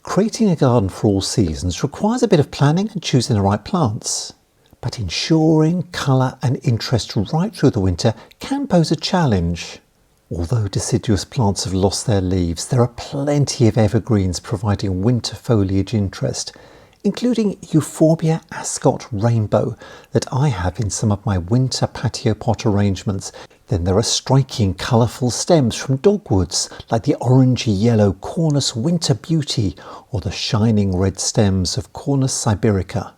Creating a garden for all seasons requires a bit of planning and choosing the right plants. But ensuring colour and interest right through the winter can pose a challenge. Although deciduous plants have lost their leaves, there are plenty of evergreens providing winter foliage interest, including Euphorbia Ascot Rainbow that I have in some of my winter patio pot arrangements. Then there are striking colourful stems from dogwoods like the orangey yellow Cornus Winter Beauty or the shining red stems of Cornus sibirica.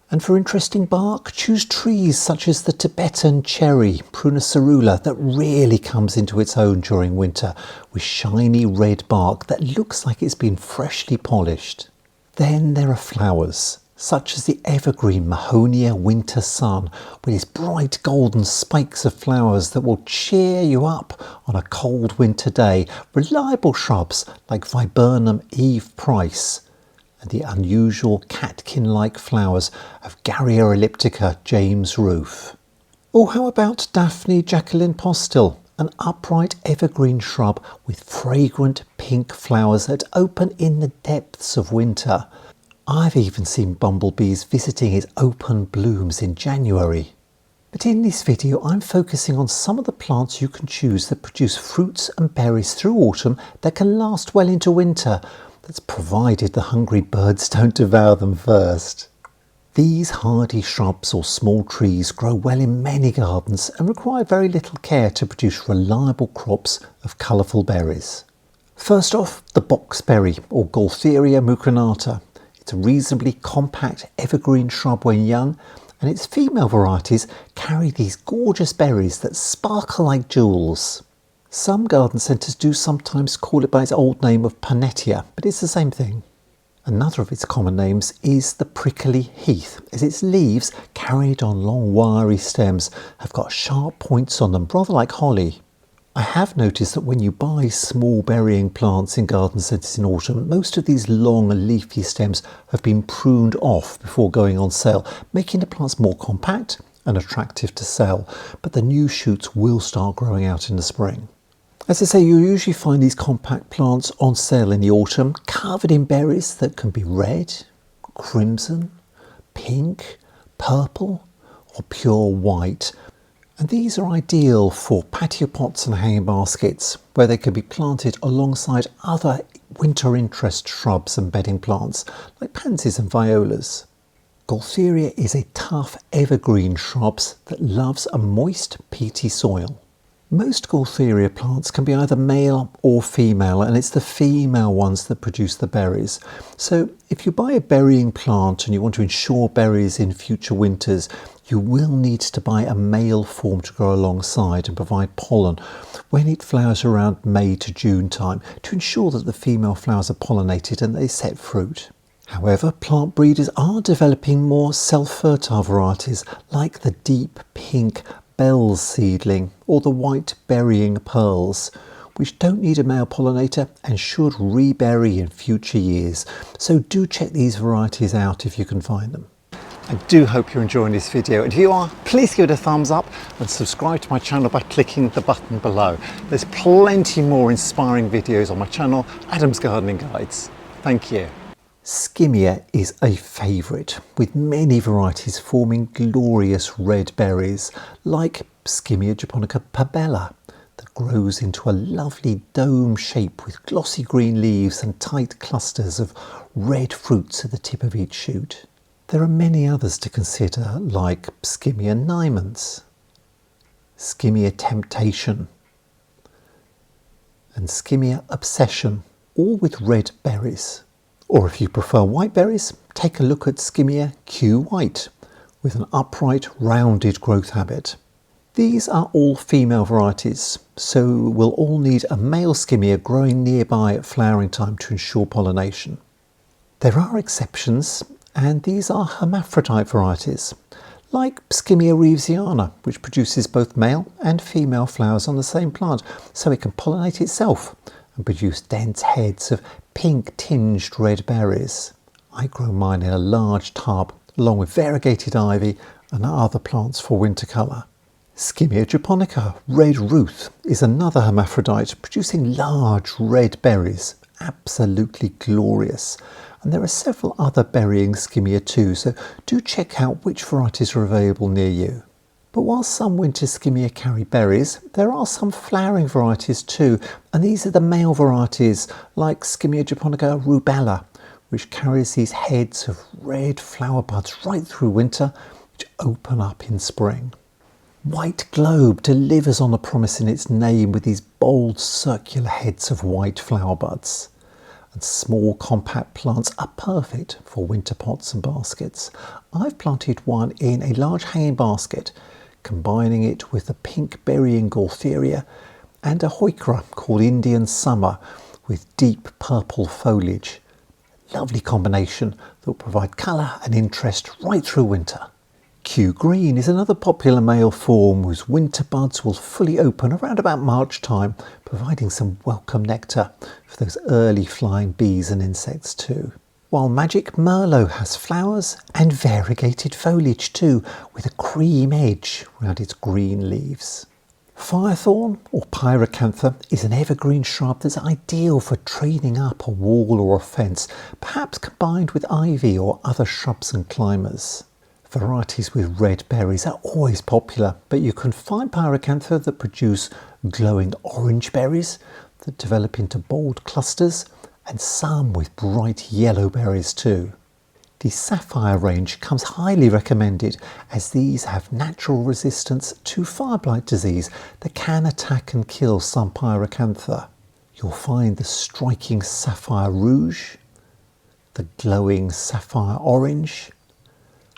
And for interesting bark, choose trees such as the Tibetan cherry, Prunus cerula, that really comes into its own during winter with shiny red bark that looks like it's been freshly polished. Then there are flowers, such as the evergreen Mahonia Winter Sun, with its bright golden spikes of flowers that will cheer you up on a cold winter day, reliable shrubs like Viburnum Eve Price, and the unusual catkin-like flowers of Garrya elliptica James Roof. Or how about Daphne Jacqueline Postil, an upright evergreen shrub with fragrant pink flowers that open in the depths of winter. I've even seen bumblebees visiting its open blooms in January. But in this video I'm focusing on some of the plants you can choose that produce fruits and berries through autumn that can last well into winter. That's provided the hungry birds don't devour them first. These hardy shrubs or small trees grow well in many gardens and require very little care to produce reliable crops of colourful berries. First off, the boxberry or Gaultheria mucronata. It's a reasonably compact evergreen shrub when young, and its female varieties carry these gorgeous berries that sparkle like jewels. Some garden centres do sometimes call it by its old name of Panetia, but it's the same thing. Another of its common names is the prickly heath, as its leaves, carried on long wiry stems, have got sharp points on them, rather like holly. I have noticed that when you buy small berrying plants in garden centres in autumn, most of these long leafy stems have been pruned off before going on sale, making the plants more compact and attractive to sell, but the new shoots will start growing out in the spring. As I say, you usually find these compact plants on sale in the autumn, covered in berries that can be red, crimson, pink, purple or pure white. And these are ideal for patio pots and hanging baskets, where they can be planted alongside other winter interest shrubs and bedding plants like pansies and violas. Gaultheria is a tough evergreen shrub that loves a moist, peaty soil. Most Gaultheria plants can be either male or female, and it's the female ones that produce the berries. So if you buy a berrying plant and you want to ensure berries in future winters, you will need to buy a male form to grow alongside and provide pollen when it flowers around May to June time to ensure that the female flowers are pollinated and they set fruit. However, plant breeders are developing more self-fertile varieties like the deep pink Bell's seedling or the white berrying pearls, which don't need a male pollinator and should reberry in future years. So do check these varieties out if you can find them. I do hope you're enjoying this video, and if you are, please give it a thumbs up and subscribe to my channel by clicking the button below. There's plenty more inspiring videos on my channel, Adam's Gardening Guides. Thank you. Skimmia is a favourite, with many varieties forming glorious red berries, like Skimmia japonica pabella, that grows into a lovely dome shape with glossy green leaves and tight clusters of red fruits at the tip of each shoot. There are many others to consider, like Skimmia nimens, Skimmia temptation, and Skimmia obsession, all with red berries. Or if you prefer white berries, take a look at Skimmia Q White, with an upright, rounded growth habit. These are all female varieties, so we'll all need a male Skimmia growing nearby at flowering time to ensure pollination. There are exceptions, and these are hermaphrodite varieties, like Skimmia reevesiana, which produces both male and female flowers on the same plant, so it can pollinate itself and produce dense heads of pink tinged red berries. I grow mine in a large tub along with variegated ivy and other plants for winter colour. Skimmia japonica red ruth is another hermaphrodite producing large red berries absolutely glorious. And there are several other berrying Skimmia too, so do check out which varieties are available near you. But while some winter Skimmia carry berries, there are some flowering varieties too, and these are the male varieties like Skimmia japonica rubella, which carries these heads of red flower buds right through winter, which open up in spring. White Globe delivers on the promise in its name with these bold circular heads of white flower buds. And small compact plants are perfect for winter pots and baskets. I've planted one in a large hanging basket, combining it with a pink berrying Gaultheria and a heuchera called Indian Summer with deep purple foliage. Lovely combination that will provide colour and interest right through winter. Kew Green is another popular male form whose winter buds will fully open around about March time, providing some welcome nectar for those early flying bees and insects too. While Magic Merlot has flowers and variegated foliage too, with a cream edge around its green leaves. Firethorn or Pyracantha is an evergreen shrub that's ideal for training up a wall or a fence, perhaps combined with ivy or other shrubs and climbers. Varieties with red berries are always popular, but you can find Pyracantha that produce glowing orange berries that develop into bold clusters, and some with bright yellow berries too. The Sapphire range comes highly recommended as these have natural resistance to fire blight disease that can attack and kill some Pyracantha. You'll find the striking Sapphire Rouge, the glowing Sapphire Orange,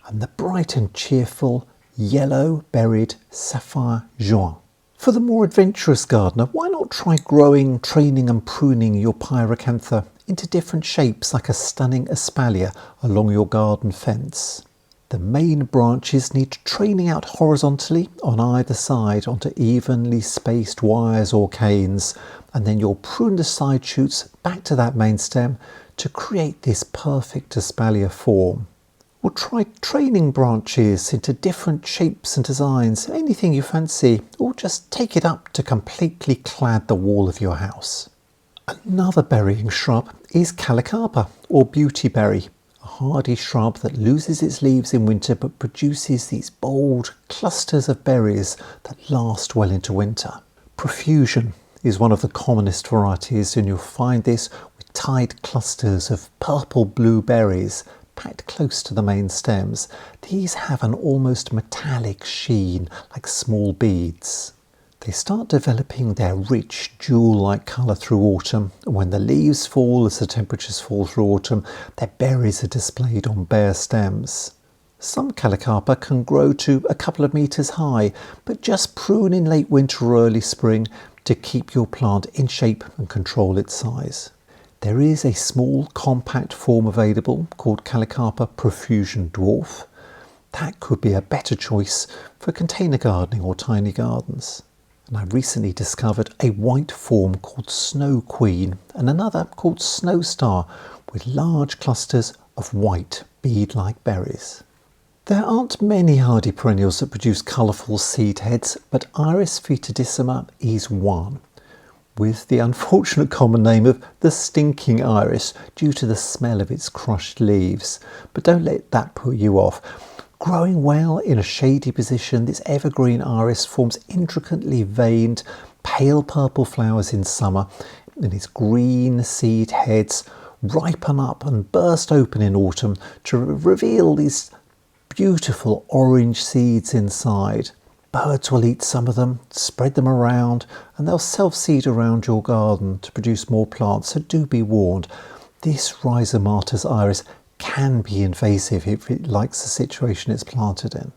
and the bright and cheerful yellow-berried Sapphire Juin. For the more adventurous gardener, why not try growing, training and pruning your Pyracantha into different shapes like a stunning espalier along your garden fence. The main branches need training out horizontally on either side onto evenly spaced wires or canes, and then you'll prune the side shoots back to that main stem to create this perfect espalier form. Or try training branches into different shapes and designs, anything you fancy, or just take it up to completely clad the wall of your house. Another berrying shrub is callicarpa or beautyberry, a hardy shrub that loses its leaves in winter but produces these bold clusters of berries that last well into winter. Profusion is one of the commonest varieties, and you'll find this with tied clusters of purple-blue berries packed close to the main stems. These have an almost metallic sheen like small beads. They start developing their rich jewel-like colour through autumn, and when the leaves fall as the temperatures fall through autumn, their berries are displayed on bare stems. Some callicarpa can grow to a couple of metres high, but just prune in late winter or early spring to keep your plant in shape and control its size. There is a small compact form available called Callicarpa Profusion Dwarf. That could be a better choice for container gardening or tiny gardens. And I recently discovered a white form called Snow Queen and another called Snow Star with large clusters of white bead-like berries. There aren't many hardy perennials that produce colourful seed heads, but Iris foetidissima is one, with the unfortunate common name of the stinking iris due to the smell of its crushed leaves. But don't let that put you off. Growing well in a shady position, this evergreen iris forms intricately veined, pale purple flowers in summer, and its green seed heads ripen up and burst open in autumn to reveal these beautiful orange seeds inside. Birds will eat some of them, spread them around, and they'll self-seed around your garden to produce more plants, so do be warned. This rhizomatous iris can be invasive if it likes the situation it's planted in.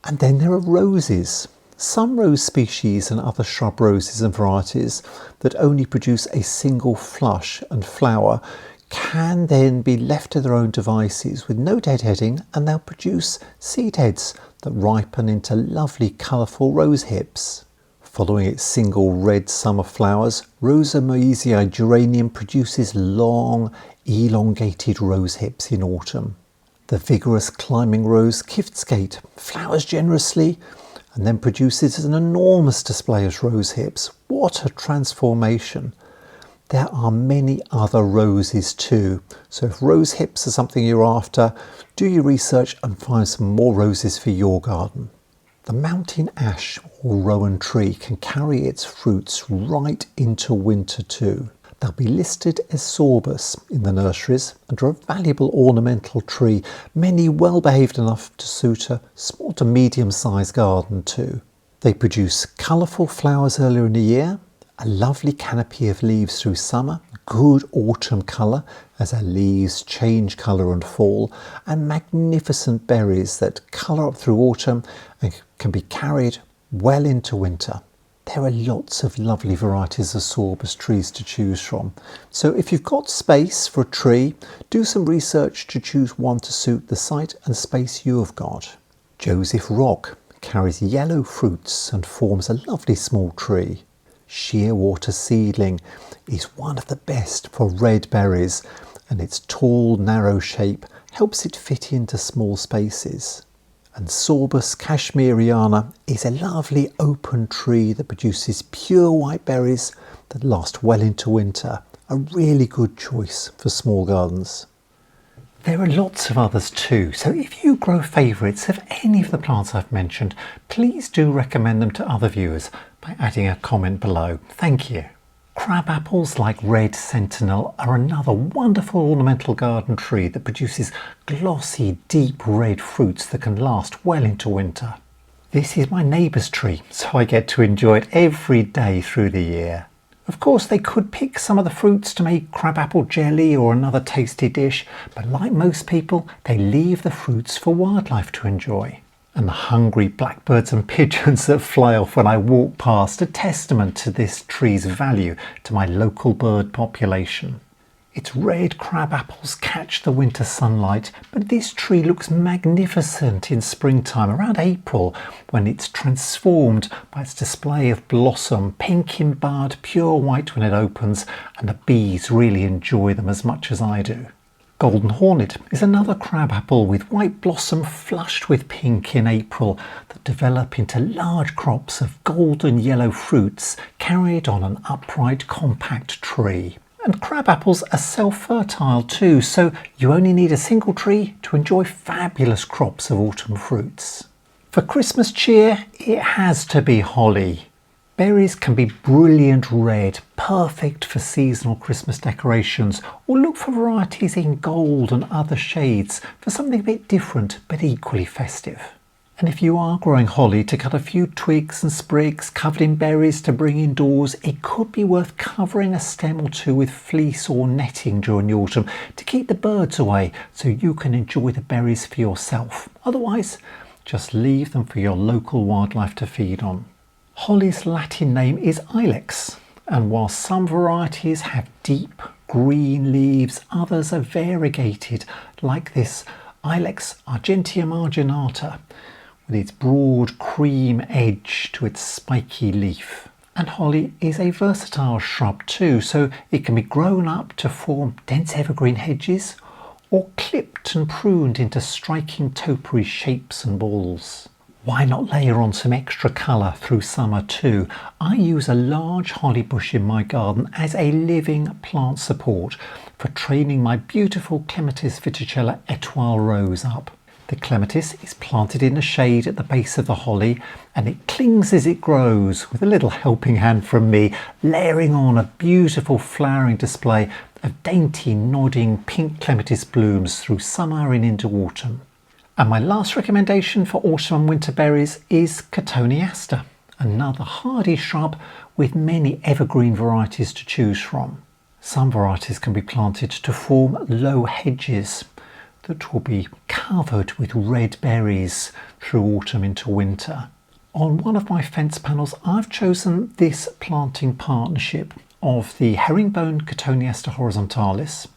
And then there are roses. Some rose species and other shrub roses and varieties that only produce a single flush and flower can then be left to their own devices with no deadheading, and they'll produce seed heads that ripen into lovely colourful rose hips. Following its single red summer flowers, Rosa Moesii geranium produces long, elongated rose hips in autumn. The vigorous climbing rose Kiftskate flowers generously and then produces an enormous display of rose hips. What a transformation! There are many other roses too, so if rose hips are something you're after, do your research and find some more roses for your garden. The mountain ash or rowan tree can carry its fruits right into winter too. They'll be listed as Sorbus in the nurseries and are a valuable ornamental tree, many well behaved enough to suit a small to medium sized garden too. They produce colourful flowers earlier in the year, a lovely canopy of leaves through summer, good autumn colour as their leaves change colour and fall, and magnificent berries that colour up through autumn and can be carried well into winter. There are lots of lovely varieties of Sorbus trees to choose from. So if you've got space for a tree, do some research to choose one to suit the site and space you have got. Joseph Rock carries yellow fruits and forms a lovely small tree. Shearwater seedling is one of the best for red berries, and its tall, narrow shape helps it fit into small spaces. And Sorbus cashmeriana is a lovely open tree that produces pure white berries that last well into winter. A really good choice for small gardens. There are lots of others too, so if you grow favourites of any of the plants I've mentioned, please do recommend them to other viewers by adding a comment below. Thank you. Crab apples like Red Sentinel are another wonderful ornamental garden tree that produces glossy, deep red fruits that can last well into winter. This is my neighbour's tree, so I get to enjoy it every day through the year. Of course, they could pick some of the fruits to make crabapple jelly or another tasty dish, but like most people, they leave the fruits for wildlife to enjoy. And the hungry blackbirds and pigeons that fly off when I walk past are testament to this tree's value to my local bird population. Its red crab apples catch the winter sunlight, but this tree looks magnificent in springtime around April when it's transformed by its display of blossom, pink in bud, pure white when it opens, and the bees really enjoy them as much as I do. Golden Hornet is another crabapple with white blossom flushed with pink in April that develop into large crops of golden yellow fruits carried on an upright compact tree. And crabapples are self-fertile too, so you only need a single tree to enjoy fabulous crops of autumn fruits. For Christmas cheer, it has to be holly. Berries can be brilliant red, perfect for seasonal Christmas decorations, or look for varieties in gold and other shades for something a bit different but equally festive. And if you are growing holly to cut a few twigs and sprigs covered in berries to bring indoors, it could be worth covering a stem or two with fleece or netting during the autumn to keep the birds away so you can enjoy the berries for yourself. Otherwise, just leave them for your local wildlife to feed on. Holly's Latin name is Ilex, and while some varieties have deep green leaves, others are variegated, like this Ilex argentea marginata, with its broad cream edge to its spiky leaf. And holly is a versatile shrub too, so it can be grown up to form dense evergreen hedges, or clipped and pruned into striking topiary shapes and balls. Why not layer on some extra colour through summer too? I use a large holly bush in my garden as a living plant support for training my beautiful Clematis Viticella Etoile rose up. The clematis is planted in the shade at the base of the holly, and it clings as it grows with a little helping hand from me, layering on a beautiful flowering display of dainty nodding pink clematis blooms through summer and into autumn. And my last recommendation for autumn and winter berries is Cotoneaster, another hardy shrub with many evergreen varieties to choose from. Some varieties can be planted to form low hedges that will be covered with red berries through autumn into winter. On one of my fence panels, I've chosen this planting partnership of the herringbone Cotoneaster horizontalis,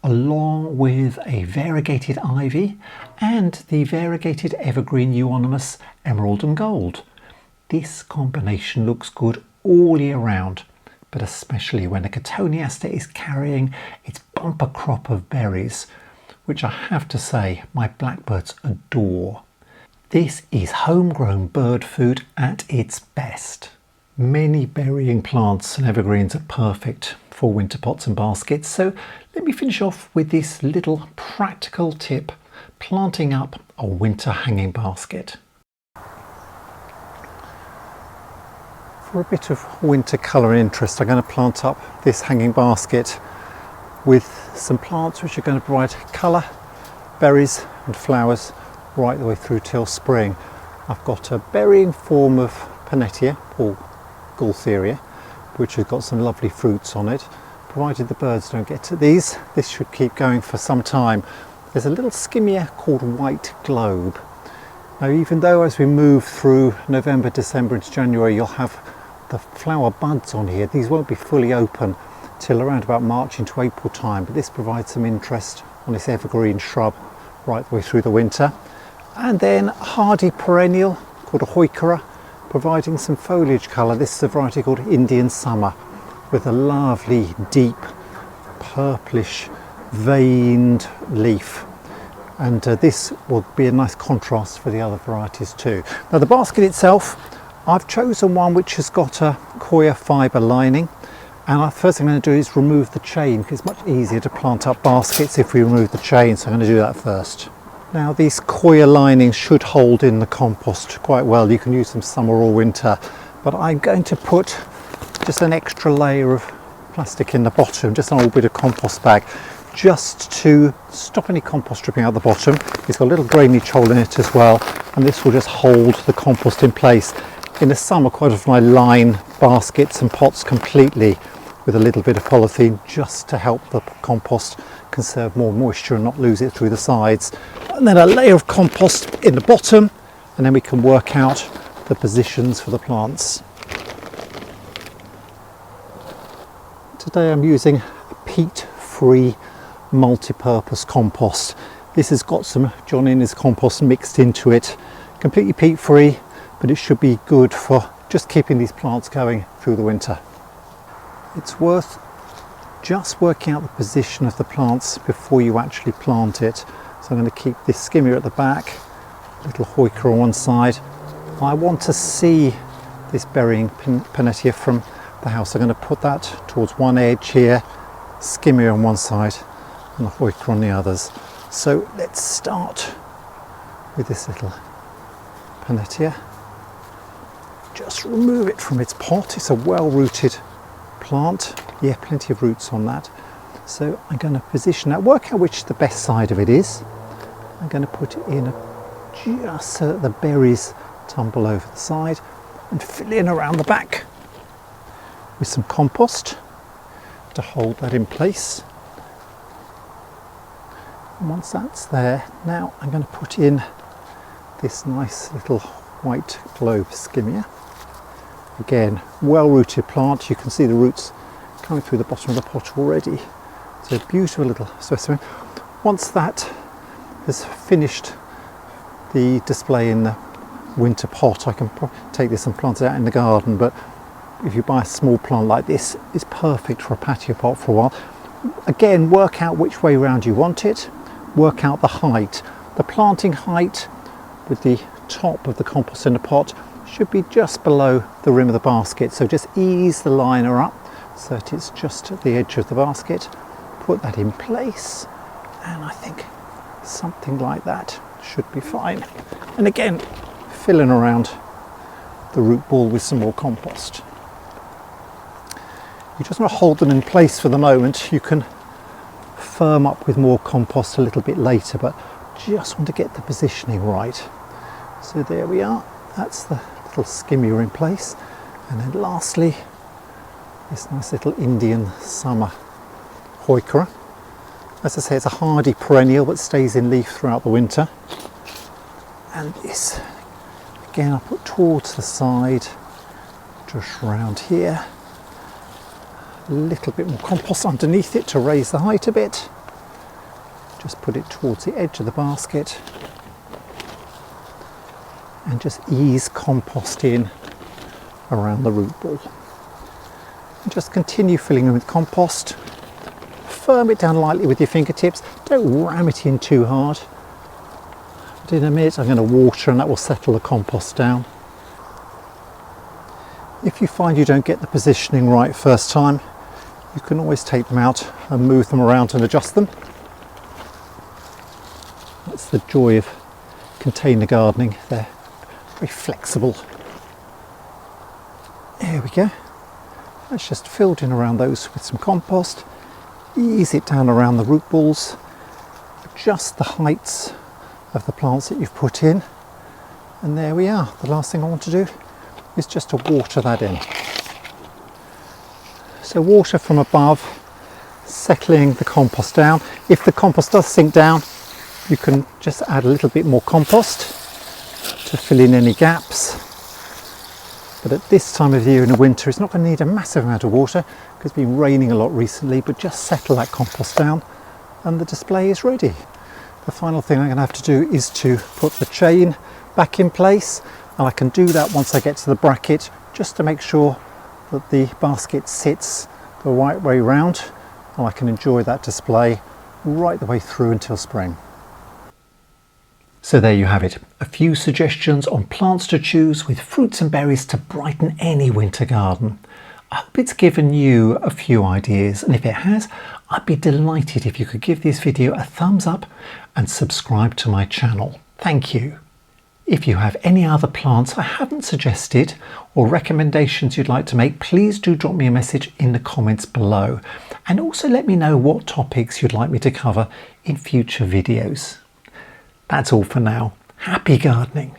along with a variegated ivy and the variegated evergreen euonymus emerald and gold. This combination looks good all year round, but especially when the Cotoneaster is carrying its bumper crop of berries, which I have to say my blackbirds adore. This is homegrown bird food at its best. Many berrying plants and evergreens are perfect for winter pots and baskets, so let me finish off with this little practical tip, planting up a winter hanging basket. For a bit of winter colour and interest, I'm going to plant up this hanging basket with some plants which are going to provide colour, berries and flowers right the way through till spring. I've got a berrying form of Panetia or Gaultheria, which has got some lovely fruits on it. Provided the birds don't get to these, this should keep going for some time. There's a little Skimmia called White Globe. Now, even though as we move through November, December into January, you'll have the flower buds on here, these won't be fully open till around about March into April time, but this provides some interest on this evergreen shrub right the way through the winter. And then a hardy perennial called a Heuchera, providing some foliage colour. This is a variety called Indian Summer with a lovely deep purplish veined leaf, and this will be a nice contrast for the other varieties too. Now, the basket itself, I've chosen one which has got a coir fibre lining, and the first thing I'm going to do is remove the chain, because it's much easier to plant up baskets if we remove the chain, so I'm going to do that first. Now, these coir linings should hold in the compost quite well. You can use them summer or winter, but I'm going to put just an extra layer of plastic in the bottom, just an old bit of compost bag, just to stop any compost dripping out the bottom. It's got a little drainage hole in it as well, and this will just hold the compost in place. In the summer, quite often I line baskets and pots completely with a little bit of polythene just to help the compost conserve more moisture and not lose it through the sides. And then a layer of compost in the bottom, and then we can work out the positions for the plants. Today I'm using a peat-free multi-purpose compost. This has got some John Innes compost mixed into it, completely peat-free, but it should be good for just keeping these plants going through the winter. It's worth just working out the position of the plants before you actually plant it. So I'm going to keep this Skimmia at the back, little Heuchera on one side. I want to see this berrying Panetia from the house. I'm going to put that towards one edge here, Skimmia on one side and the Heuchera on the others. So let's start with this little Panetia. Just remove it from its pot. It's a well-rooted plant. Yeah, plenty of roots on that. So I'm going to position that, work out which the best side of it is. I'm going to put it in just so that the berries tumble over the side, and fill in around the back with some compost to hold that in place. And once that's there, now I'm going to put in this nice little White Globe Skimmia. Again, well-rooted plant. You can see the roots coming through the bottom of the pot already. It's a beautiful little specimen. Once that has finished the display in the winter pot, I can take this and plant it out in the garden, but if you buy a small plant like this, it's perfect for a patio pot for a while. Again, work out which way round you want it, work out the height. The planting height with the top of the compost in the pot should be just below the rim of the basket, so just ease the liner up so that it's just at the edge of the basket. Put that in place, and I think something like that should be fine. And again, fill in around the root ball with some more compost. You just want to hold them in place for the moment. You can firm up with more compost a little bit later, but just want to get the positioning right. So there we are, that's the little Skimmia in place. And then lastly, this nice little Indian Summer Heuchera. As I say, it's a hardy perennial but stays in leaf throughout the winter. And this, again, I'll put towards the side, just round here. A little bit more compost underneath it to raise the height a bit. Just put it towards the edge of the basket. And just ease compost in around the root ball. And just continue filling in with compost. Firm it down lightly with your fingertips. Don't ram it in too hard. But in a minute I'm going to water, and that will settle the compost down. If you find you don't get the positioning right first time, you can always take them out and move them around and adjust them. That's the joy of container gardening. They're very flexible. There we go. Let's just fill in around those with some compost. Ease it down around the root balls. Adjust the heights of the plants that you've put in. And there we are. The last thing I want to do is just to water that in. So water from above, settling the compost down. If the compost does sink down, you can just add a little bit more compost to fill in any gaps. But at this time of year in the winter, it's not going to need a massive amount of water because it's been raining a lot recently, but just settle that compost down and the display is ready. The final thing I'm going to have to do is to put the chain back in place, and I can do that once I get to the bracket, just to make sure that the basket sits the right way round, and I can enjoy that display right the way through until spring. So there you have it, a few suggestions on plants to choose with fruits and berries to brighten any winter garden. I hope it's given you a few ideas, and if it has, I'd be delighted if you could give this video a thumbs up and subscribe to my channel. Thank you. If you have any other plants I haven't suggested or recommendations you'd like to make, please do drop me a message in the comments below, and also let me know what topics you'd like me to cover in future videos. That's all for now. Happy gardening!